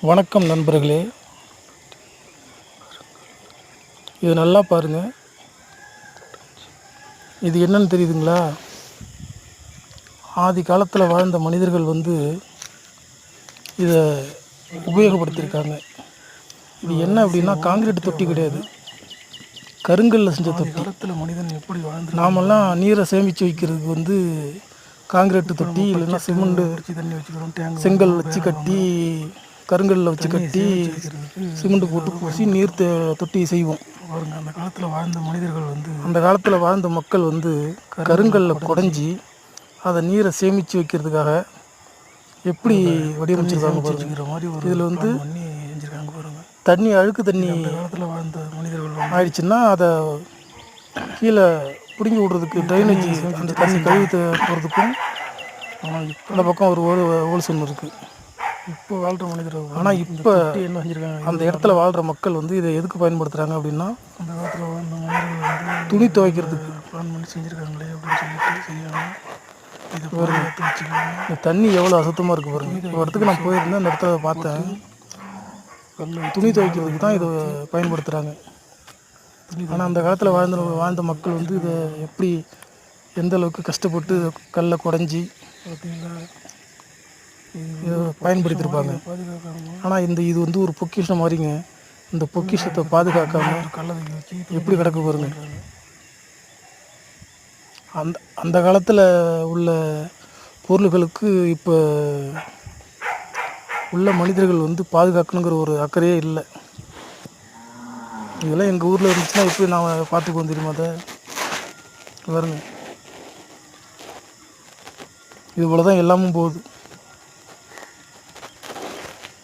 வணக்கம் நண்பர்களே, இது நல்லா பாருங்கள். இது என்னன்னு தெரியுதுங்களா? ஆதி காலத்தில் வாழ்ந்த மனிதர்கள் இதை உபயோகப்படுத்தியிருக்காங்க. இது என்ன அப்படின்னா காங்கிரீட் தொட்டி கிடையாது, கருங்கல்ல செஞ்ச தொட்டி. காலத்தில் மனிதன் எப்படி வாழ்ந்து நாமெல்லாம் நீரை சேமித்து வைக்கிறதுக்கு காங்கிரீட்டு தொட்டி இல்லைன்னா சிமெண்ட் தண்ணி வச்சுக்கிறோம், செங்கல் வச்சு கட்டி கருங்கல்லில் வச்சு கட்டி சிமெண்ட் போட்டு பூசி நீர் தொட்டி செய்வோம். அந்த காலத்தில் வாழ்ந்த மனிதர்கள் அந்த காலத்தில் வாழ்ந்த மக்கள் கருங்கல்லில் குடஞ்சி அதை நீரை சேமித்து வைக்கிறதுக்காக எப்படி வடிவமைச்சிருக்காங்க பாருங்க. இதில் தண்ணி அழுக்கு தண்ணி காலத்தில் வாழ்ந்த மனிதர்கள் ஆயிடுச்சுன்னா அதை கீழே பிடுங்கி விடுறதுக்கு ட்ரைனேஜ் அந்த தண்ணி கழுவி போகிறதுக்கும் அந்த பக்கம் ஒரு ஹோல்ஸ் இருக்குது. இப்போ வாழ்கிற மனிதர்கள் ஆனால் இப்போ என்ன செஞ்சுருக்காங்க, அந்த இடத்துல வாழ்கிற மக்கள் இதை எதுக்கு பயன்படுத்துகிறாங்க அப்படின்னா அந்த காலத்தில் வாழ்ந்த மனிதர்கள் துணி துவைக்கிறதுக்கு பிளான் பண்ணி செஞ்சுருக்காங்களே அப்படின்னு சொல்லிட்டு செய்யலாம். இது இந்த தண்ணி எவ்வளோ அசுத்தமாக இருக்குது பாருங்கள். ஒரு இடத்துக்கு நான் போயிருந்தேன், அந்த இடத்துல பார்த்தேன். துணி துவைக்கிறதுக்கு தான் இதை பயன்படுத்துகிறாங்க. ஆனால் அந்த காலத்தில் வாழ்ந்த மக்கள் இதை எப்படி எந்த அளவுக்கு கஷ்டப்பட்டு கல்லை குடஞ்சி இதை பயன்படுத்தியிருப்பாங்க. ஆனால் இது ஒரு பொக்கிஷம் மாதிரிங்க. இந்த பொக்கிஷத்தை பாதுகாக்காமல் எப்படி கிடக்கு பாருங்க. அந்த காலத்தில் உள்ள பொருள்களுக்கு இப்போ உள்ள மனிதர்கள் பாதுகாக்கணுங்கிற ஒரு அக்கறையே இல்லை. இதெல்லாம் எங்கள் ஊரில் இருந்துச்சுன்னா எப்படி நான் பார்த்துக்குவோம் தெரியுமா? அதை பாருங்க, இது போல தான் எல்லாமும் போகுது.